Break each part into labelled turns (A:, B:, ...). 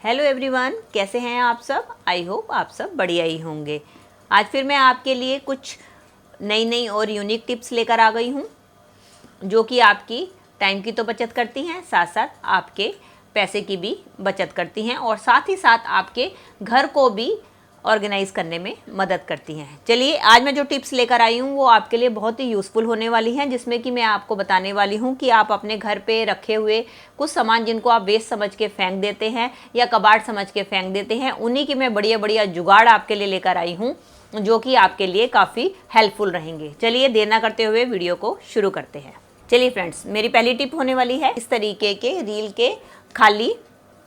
A: Hello everyone, कैसे हैं आप सब। आई होप आप सब बढ़िया ही होंगे। आज फिर मैं आपके लिए कुछ नई और यूनिक टिप्स लेकर आ गई हूँ जो कि आपकी टाइम की तो बचत करती हैं, साथ साथ आपके पैसे की भी बचत करती हैं और साथ ही साथ आपके घर को भी ऑर्गेनाइज़ करने में मदद करती हैं। चलिए, आज मैं जो टिप्स लेकर आई हूँ वो आपके लिए बहुत ही यूज़फुल होने वाली हैं, जिसमें कि मैं आपको बताने वाली हूँ कि आप अपने घर पे रखे हुए कुछ सामान जिनको आप वेस्ट समझ के फेंक देते हैं या कबाड़ समझ के फेंक देते हैं, उन्हीं की मैं बढ़िया बढ़िया जुगाड़ आपके लिए लेकर आई हूँ जो कि आपके लिए काफ़ी हेल्पफुल रहेंगे। चलिए, देर ना करते हुए वीडियो को शुरू करते हैं। चलिए फ्रेंड्स, मेरी पहली टिप होने वाली है इस तरीके के रील के खाली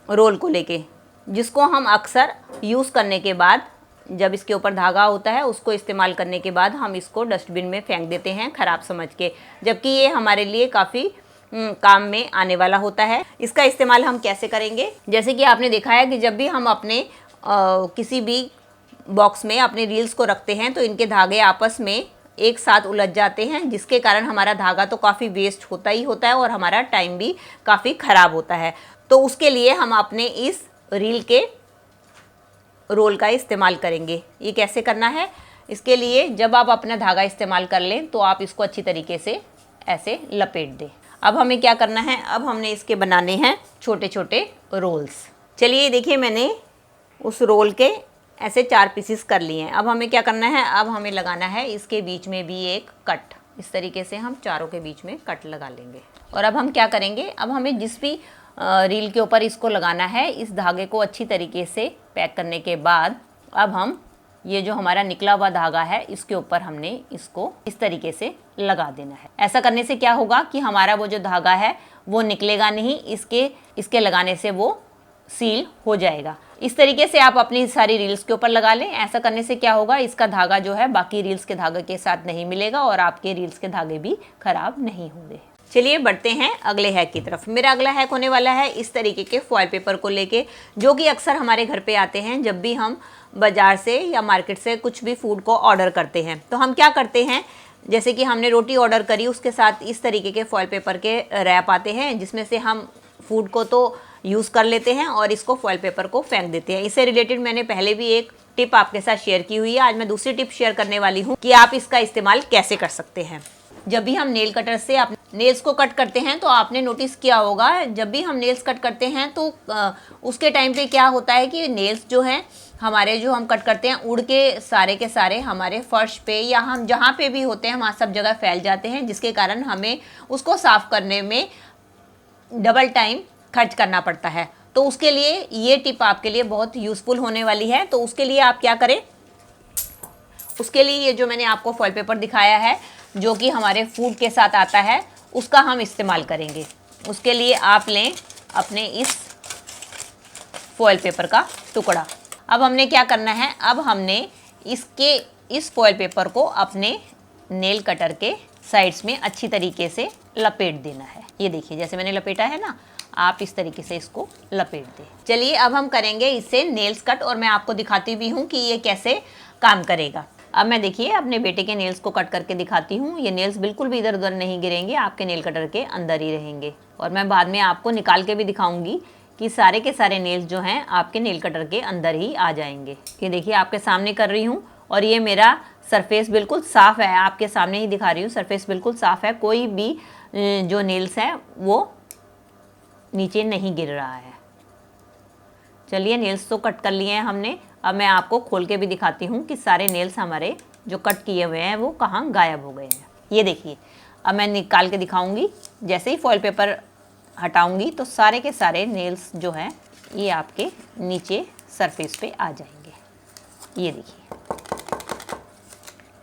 A: रोल को लेके, जिसको हम अक्सर यूज़ करने के बाद, जब इसके ऊपर धागा होता है उसको इस्तेमाल करने के बाद हम इसको डस्टबिन में फेंक देते हैं ख़राब समझ के, जबकि ये हमारे लिए काफ़ी काम में आने वाला होता है। इसका इस्तेमाल हम कैसे करेंगे, जैसे कि आपने देखा है कि जब भी हम अपने किसी भी बॉक्स में अपने रील्स को रखते हैं तो इनके धागे आपस में एक साथ उलझ जाते हैं, जिसके कारण हमारा धागा तो काफ़ी वेस्ट होता ही होता है और हमारा टाइम भी काफ़ी ख़राब होता है। तो उसके लिए हम अपने इस रील के रोल का इस्तेमाल करेंगे। ये कैसे करना है, इसके लिए जब आप अपना धागा इस्तेमाल कर लें तो आप इसको अच्छी तरीके से ऐसे लपेट दें। अब हमें क्या करना है, अब हमने इसके बनाने हैं छोटे छोटे रोल्स। चलिए देखिए, मैंने उस रोल के ऐसे 4 पीसेस कर लिए हैं। अब हमें क्या करना है, अब हमें लगाना है इसके बीच में भी एक कट। इस तरीके से हम चारों के बीच में कट लगा लेंगे। और अब हम क्या करेंगे, अब हमें जिस भी रील के ऊपर इसको लगाना है, इस धागे को अच्छी तरीके से पैक करने के बाद अब हम ये जो हमारा निकला हुआ धागा है इसके ऊपर हमने इसको इस तरीके से लगा देना है। ऐसा करने से क्या होगा कि हमारा वो जो धागा है वो निकलेगा नहीं, इसके लगाने से वो सील हो जाएगा। इस तरीके से आप अपनी सारी रील्स के ऊपर लगा लें। ऐसा करने से क्या होगा, इसका धागा जो है बाकी रील्स के धागे के साथ नहीं मिलेगा और आपके रील्स के धागे भी खराब नहीं होंगे। चलिए बढ़ते हैं अगले हैक की तरफ। मेरा अगला हैक होने वाला है इस तरीके के फॉयल पेपर को लेके, जो कि अक्सर हमारे घर पे आते हैं जब भी हम बाज़ार से या मार्केट से कुछ भी फूड को ऑर्डर करते हैं। तो हम क्या करते हैं, जैसे कि हमने रोटी ऑर्डर करी, उसके साथ इस तरीके के फॉयल पेपर के रैप आते हैं, जिसमें से हम फूड को तो यूज़ कर लेते हैं और इसको फॉयल पेपर को फेंक देते हैं। इससे रिलेटेड मैंने पहले भी एक टिप आपके साथ शेयर की हुई है। आज मैं दूसरी टिप शेयर करने वाली हूँ कि आप इसका इस्तेमाल कैसे कर सकते हैं। जब भी हम नेल कटर से आप नेल्स को कट करते हैं तो आपने नोटिस किया होगा, जब भी हम नेल्स कट करते हैं तो उसके टाइम पे क्या होता है कि नेल्स जो हैं हमारे, जो हम कट करते हैं, उड़ के सारे हमारे फर्श पे या हम जहाँ पे भी होते हैं वहाँ सब जगह फैल जाते हैं, जिसके कारण हमें उसको साफ़ करने में डबल टाइम खर्च करना पड़ता है। तो उसके लिए ये टिप आपके लिए बहुत यूज़फुल होने वाली है। तो उसके लिए आप क्या करें, उसके लिए ये जो मैंने आपको फॉयल पेपर दिखाया है जो कि हमारे फूड के साथ आता है, उसका हम इस्तेमाल करेंगे। उसके लिए आप लें अपने इस फॉयल पेपर का टुकड़ा। अब हमने क्या करना है, अब हमने इस फॉयल पेपर को अपने नेल कटर के साइड्स में अच्छी तरीके से लपेट देना है। ये देखिए, जैसे मैंने लपेटा है ना, आप इस तरीके से इसको लपेट दें। चलिए अब हम करेंगे इससे नेल्स कट और मैं आपको दिखाती भी हूँ कि ये कैसे काम करेगा। अब मैं देखिए अपने बेटे के नेल्स को कट करके दिखाती हूँ। ये नेल्स बिल्कुल भी इधर उधर नहीं गिरेंगे, आपके नेल कटर के अंदर ही रहेंगे। और मैं बाद में आपको निकाल के भी दिखाऊंगी कि सारे के सारे नेल्स जो हैं आपके नेल कटर के अंदर ही आ जाएंगे। ये देखिए, आपके सामने कर रही हूँ और ये मेरा सरफेस बिल्कुल साफ़ है, आपके सामने ही दिखा रही हूँ। सरफेस बिल्कुल साफ़ है, कोई भी जो नेल्स है वो नीचे नहीं गिर रहा है। चलिए, नेल्स तो कट कर लिए हैं हमने। अब मैं आपको खोल के भी दिखाती हूँ कि सारे नेल्स हमारे जो कट किए हुए हैं वो कहाँ गायब हो गए हैं। ये देखिए, अब मैं निकाल के दिखाऊंगी। जैसे ही फॉयल पेपर हटाऊंगी तो सारे के सारे नेल्स जो हैं ये आपके नीचे सरफेस पे आ जाएंगे। ये देखिए,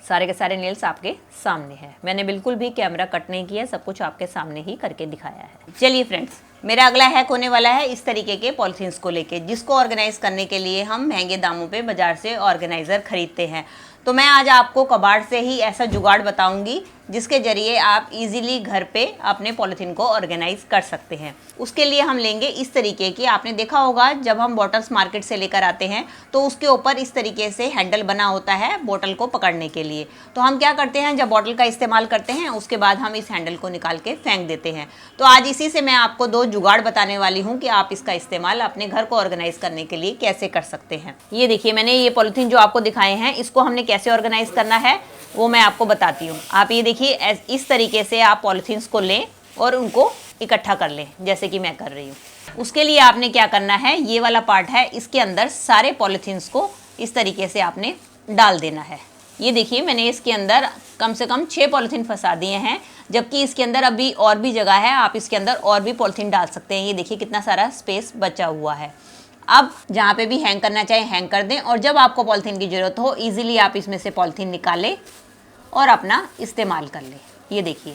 A: सारे के सारे नेल्स आपके सामने हैं। मैंने बिल्कुल भी कैमरा कट नहीं किया, सब कुछ आपके सामने ही करके दिखाया है। चलिए फ्रेंड्स, मेरा अगला हैक होने वाला है इस तरीके के पॉलिथीन्स को लेके, जिसको ऑर्गेनाइज करने के लिए हम महंगे दामों पे बाजार से ऑर्गेनाइज़र खरीदते हैं। तो मैं आज आपको कबाड़ से ही ऐसा जुगाड़ बताऊंगी जिसके ज़रिए आप इजीली घर पे अपने पॉलीथीन को ऑर्गेनाइज कर सकते हैं। उसके लिए हम लेंगे इस तरीके की, आपने देखा होगा जब हम बॉटल्स मार्केट से लेकर आते हैं तो उसके ऊपर इस तरीके से हैंडल बना होता है बोतल को पकड़ने के लिए। तो हम क्या करते हैं, जब बॉटल का इस्तेमाल करते हैं उसके बाद हम इस हैंडल को निकाल के फेंक देते हैं। तो आज इसी से मैं आपको 2 जुगाड़ बताने वाली हूँ कि आप इसका इस्तेमाल अपने घर को ऑर्गेनाइज करने के लिए कैसे कर सकते हैं। ये देखिए, मैंने ये पॉलीथीन जो आपको दिखाए हैं इसको हमने कैसे ऑर्गेनाइज करना है वो मैं आपको बताती हूँ। आप ये देखिए, इस तरीके से आप पॉलीथीन्स को लें और उनको इकट्ठा कर लें जैसे कि मैं कर रही हूँ। उसके लिए आपने क्या करना है, ये वाला पार्ट है, इसके अंदर सारे पॉलीथीन्स को इस तरीके से आपने डाल देना है। ये देखिए, मैंने इसके अंदर कम से कम 6 पॉलीथीन फंसा दिए हैं, जबकि इसके अंदर अभी और भी जगह है, आप इसके अंदर और भी पॉलीथीन डाल सकते हैं। ये देखिए कितना सारा स्पेस बचा हुआ है। अब जहाँ पे भी हैंग करना चाहे हैंग कर दें, और जब आपको पॉलीथीन की ज़रूरत हो ईजिली आप इसमें से पॉलीथीन निकालें और अपना इस्तेमाल कर लें। ये देखिए,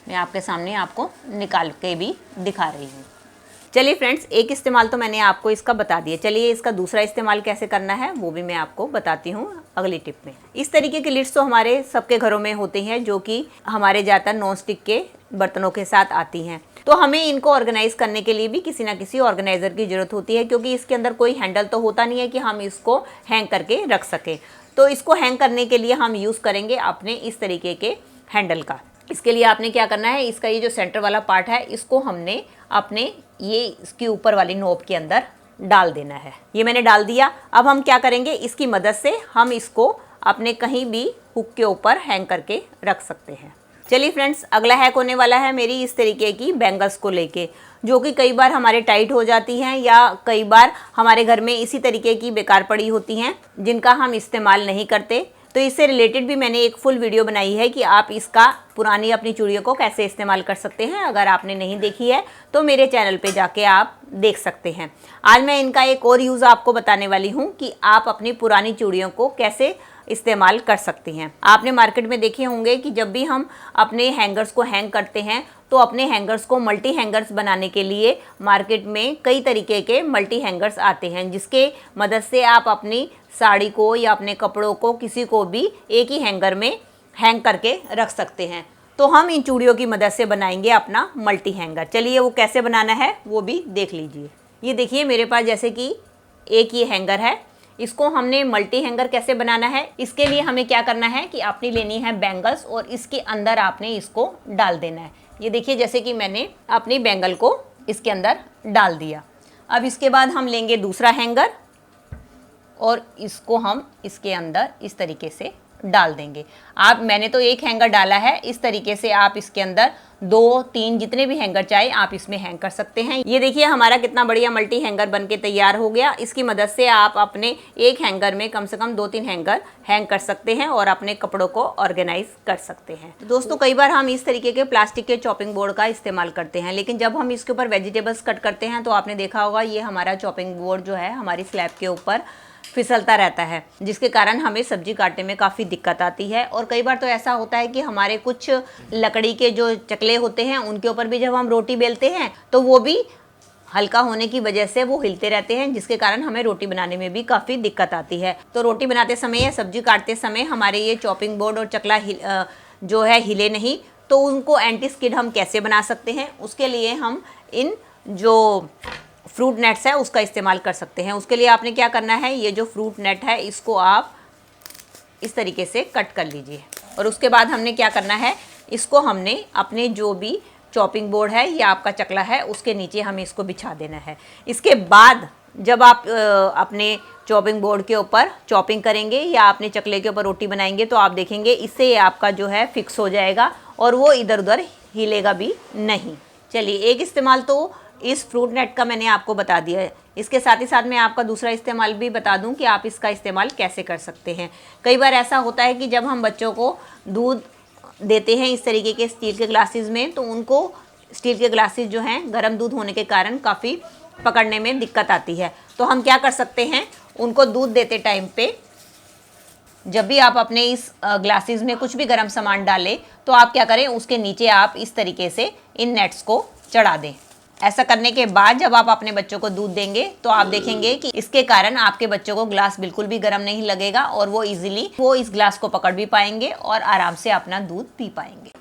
A: मैं आपके सामने आपको निकाल के भी दिखा रही हूँ। चलिए फ्रेंड्स, एक इस्तेमाल तो मैंने आपको इसका बता दिया, चलिए इसका दूसरा इस्तेमाल कैसे करना है वो भी मैं आपको बताती हूँ अगली टिप में। इस तरीके की लिड्स तो हमारे सबके घरों में होती हैं, जो कि हमारे ज़्यादातर नॉन स्टिक के बर्तनों के साथ आती हैं। तो हमें इनको ऑर्गेनाइज करने के लिए भी किसी ना किसी ऑर्गेनाइज़र की ज़रूरत होती है, क्योंकि इसके अंदर कोई हैंडल तो होता नहीं है कि हम इसको हैंग करके रख सकें। तो इसको हैंग करने के लिए हम यूज़ करेंगे अपने इस तरीके के हैंडल का। इसके लिए आपने क्या करना है, इसका ये जो सेंटर वाला पार्ट है इसको हमने अपने ये इसके ऊपर वाली नोब के अंदर डाल देना है। ये मैंने डाल दिया। अब हम क्या करेंगे, इसकी मदद से हम इसको अपने कहीं भी हुक के ऊपर हैंग करके रख सकते हैं। चलिए फ्रेंड्स, अगला हैक होने वाला है मेरी इस तरीके की बैंगल्स को लेके, जो कि कई बार हमारे टाइट हो जाती हैं या कई बार हमारे घर में इसी तरीके की बेकार पड़ी होती हैं जिनका हम इस्तेमाल नहीं करते। तो इससे रिलेटेड भी मैंने एक फुल वीडियो बनाई है कि आप इसका पुरानी अपनी चूड़ियों को कैसे इस्तेमाल कर सकते हैं। अगर आपने नहीं देखी है तो मेरे चैनल पे जाके आप देख सकते हैं। आज मैं इनका एक और यूज़ आपको बताने वाली हूँ कि आप अपनी पुरानी चूड़ियों को कैसे इस्तेमाल कर सकती हैं। आपने मार्केट में देखे होंगे कि जब भी हम अपने हैंगर्स को हैंग करते हैं तो अपने हैंगर्स को मल्टी हैंगर्स बनाने के लिए मार्केट में कई तरीके के मल्टी हैंगर्स आते हैं, जिसके मदद से आप अपनी साड़ी को या अपने कपड़ों को किसी को भी एक ही हैंगर में हैंग करके रख सकते हैं। तो हम इन चूड़ियों की मदद से बनाएंगे अपना मल्टी हैंगर। चलिए वो कैसे बनाना है वो भी देख लीजिए। ये देखिए, मेरे पास जैसे कि एक ये हैंगर है, इसको हमने मल्टी हैंगर कैसे बनाना है, इसके लिए हमें क्या करना है कि आपने लेनी है बैंगल्स और इसके अंदर आपने इसको डाल देना है। ये देखिए, जैसे कि मैंने अपनी बैंगल को इसके अंदर डाल दिया। अब इसके बाद हम लेंगे दूसरा हैंगर और इसको हम इसके अंदर इस तरीके से डाल देंगे। मैंने तो एक हैंगर डाला है, इस तरीके से आप इसके अंदर 2-3 जितने भी हैंगर चाहे आप इसमें हैंग कर सकते हैं। ये देखिए हमारा कितना बढ़िया मल्टी हैंगर बनके तैयार हो गया। इसकी मदद से आप अपने एक हैंगर में कम से कम 2-3 हैंगर हैंग कर सकते हैं और अपने कपड़ों को ऑर्गेनाइज कर सकते हैं। दोस्तों, कई बार हम इस तरीके के प्लास्टिक के चॉपिंग बोर्ड का इस्तेमाल करते हैं, लेकिन जब हम इसके ऊपर वेजिटेबल्स कट करते हैं तो आपने देखा होगा ये हमारा चॉपिंग बोर्ड जो है हमारी स्लैब के ऊपर फिसलता रहता है, जिसके कारण हमें सब्जी काटने में काफ़ी दिक्कत आती है। और कई बार तो ऐसा होता है कि हमारे कुछ लकड़ी के जो चकले होते हैं उनके ऊपर भी जब हम रोटी बेलते हैं तो वो भी हल्का होने की वजह से वो हिलते रहते हैं, जिसके कारण हमें रोटी बनाने में भी काफ़ी दिक्कत आती है। तो रोटी बनाते समय या सब्जी काटते समय हमारे ये चॉपिंग बोर्ड और चकला जो है हिले नहीं, तो उनको एंटी स्किड हम कैसे बना सकते हैं, उसके लिए हम इन जो फ्रूट नेट्स है उसका इस्तेमाल कर सकते हैं। उसके लिए आपने क्या करना है, ये जो फ्रूट नेट है इसको आप इस तरीके से कट कर लीजिए। और उसके बाद हमने क्या करना है, इसको हमने अपने जो भी चॉपिंग बोर्ड है या आपका चकला है उसके नीचे हमें इसको बिछा देना है। इसके बाद जब आप अपने चॉपिंग बोर्ड के ऊपर चॉपिंग करेंगे या अपने चकले के ऊपर रोटी बनाएंगे तो आप देखेंगे इससे आपका जो है फिक्स हो जाएगा और वो इधर उधर हिलेगा भी नहीं। चलिए, एक इस्तेमाल तो इस फ्रूट नेट का मैंने आपको बता दिया है। इसके साथ ही साथ मैं आपका दूसरा इस्तेमाल भी बता दूं कि आप इसका इस्तेमाल कैसे कर सकते हैं। कई बार ऐसा होता है कि जब हम बच्चों को दूध देते हैं इस तरीके के स्टील के ग्लासेस में, तो उनको स्टील के ग्लासेस जो हैं गर्म दूध होने के कारण काफ़ी पकड़ने में दिक्कत आती है। तो हम क्या कर सकते हैं, उनको दूध देते टाइम पे जब भी आप अपने इस ग्लासेस में कुछ भी गर्म सामान डालें तो आप क्या करें, उसके नीचे आप इस तरीके से इन नेट्स को चढ़ा दें। ऐसा करने के बाद जब आप अपने बच्चों को दूध देंगे तो आप देखेंगे कि इसके कारण आपके बच्चों को ग्लास बिल्कुल भी गर्म नहीं लगेगा और वो इजीली इस ग्लास को पकड़ भी पाएंगे और आराम से अपना दूध पी पाएंगे।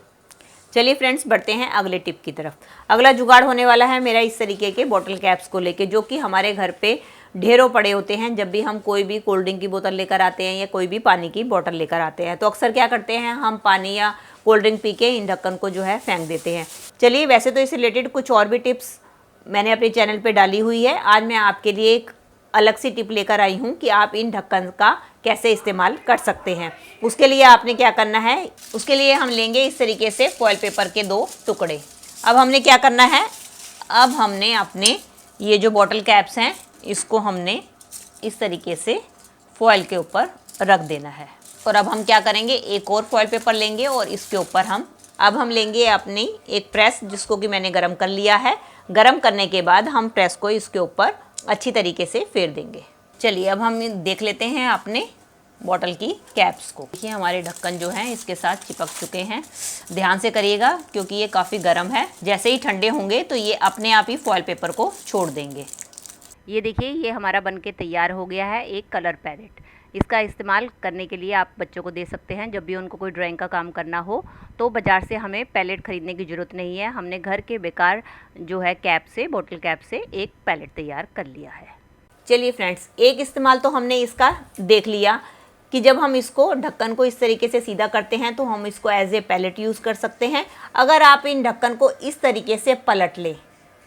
A: चलिए फ्रेंड्स, बढ़ते हैं अगले टिप की तरफ। अगला जुगाड़ होने वाला है मेरा इस तरीके के बॉटल कैप्स को लेके, जो कि हमारे घर पे ढेरों पड़े होते हैं। जब भी हम कोई भी कोल्ड ड्रिंक की बोतल लेकर आते हैं या कोई भी पानी की बोतल लेकर आते हैं तो अक्सर क्या करते हैं, हम पानी या कोल्ड ड्रिंक पी के इन ढक्कन को जो है फेंक देते हैं। चलिए, वैसे तो इससे रिलेटेड कुछ और भी टिप्स मैंने अपने चैनल पे डाली हुई है। आज मैं आपके लिए एक अलग सी टिप लेकर आई हूँ कि आप इन ढक्कन का कैसे इस्तेमाल कर सकते हैं। उसके लिए आपने क्या करना है, उसके लिए हम लेंगे इस तरीके से फॉइल पेपर के 2 टुकड़े। अब हमने क्या करना है, अब हमने अपने ये जो बॉटल कैप्स हैं इसको हमने इस तरीके से फॉइल के ऊपर रख देना है। और अब हम क्या करेंगे, एक और फॉइल पेपर लेंगे और इसके ऊपर हम लेंगे अपनी एक प्रेस, जिसको कि मैंने गरम कर लिया है। गरम करने के बाद हम प्रेस को इसके ऊपर अच्छी तरीके से फेर देंगे। चलिए, अब हम देख लेते हैं अपने बॉटल की कैप्स को। देखिए, हमारे ढक्कन जो हैं इसके साथ चिपक चुके हैं। ध्यान से करिएगा क्योंकि ये काफ़ी गर्म है। जैसे ही ठंडे होंगे तो ये अपने आप ही फॉइल पेपर को छोड़ देंगे। ये देखिए, ये हमारा बनके तैयार हो गया है एक कलर पैलेट। इसका इस्तेमाल करने के लिए आप बच्चों को दे सकते हैं। जब भी उनको कोई ड्राइंग का काम करना हो तो बाज़ार से हमें पैलेट ख़रीदने की ज़रूरत नहीं है। हमने घर के बेकार जो है कैप से, बॉटल कैप से एक पैलेट तैयार कर लिया है। चलिए फ्रेंड्स, एक इस्तेमाल तो हमने इसका देख लिया कि जब हम इसको ढक्कन को इस तरीके से सीधा करते हैं तो हम इसको एज ए पैलेट यूज़ कर सकते हैं। अगर आप इन ढक्कन को इस तरीके से पलट लें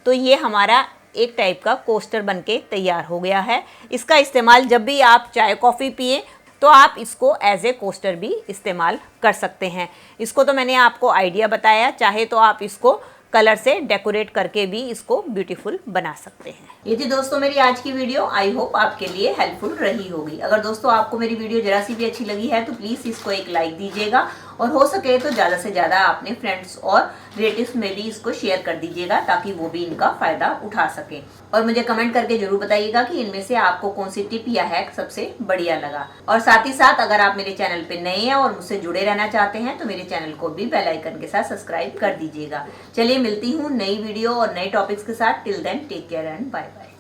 A: तो ये हमारा एक टाइप का कोस्टर बनके तैयार हो गया है। इसका इस्तेमाल जब भी आप चाय कॉफ़ी पिए तो आप इसको एज ए कोस्टर भी इस्तेमाल कर सकते हैं। इसको तो मैंने आपको आइडिया बताया, चाहे तो आप इसको कलर से डेकोरेट करके भी इसको ब्यूटीफुल बना सकते हैं। ये थी दोस्तों मेरी आज की वीडियो। आई होप आपके लिए हेल्पफुल रही होगी। अगर दोस्तों आपको मेरी वीडियो जरा सी भी अच्छी लगी है तो प्लीज़ इसको एक लाइक दीजिएगा और हो सके तो ज़्यादा से ज़्यादा अपने फ्रेंड्स और रिलेटिव्स में भी इसको शेयर कर दीजिएगा ताकि वो भी इनका फ़ायदा उठा सकें। और मुझे कमेंट करके जरूर बताइएगा कि इनमें से आपको कौन सी टिप या हैक सबसे बढ़िया लगा। और साथ ही साथ अगर आप मेरे चैनल पे नए हैं और मुझसे जुड़े रहना चाहते हैं तो मेरे चैनल को भी बेल आइकन के साथ सब्सक्राइब कर दीजिएगा। चलिए, मिलती हूँ नई वीडियो और नए टॉपिक्स के साथ। Till then take care and bye bye.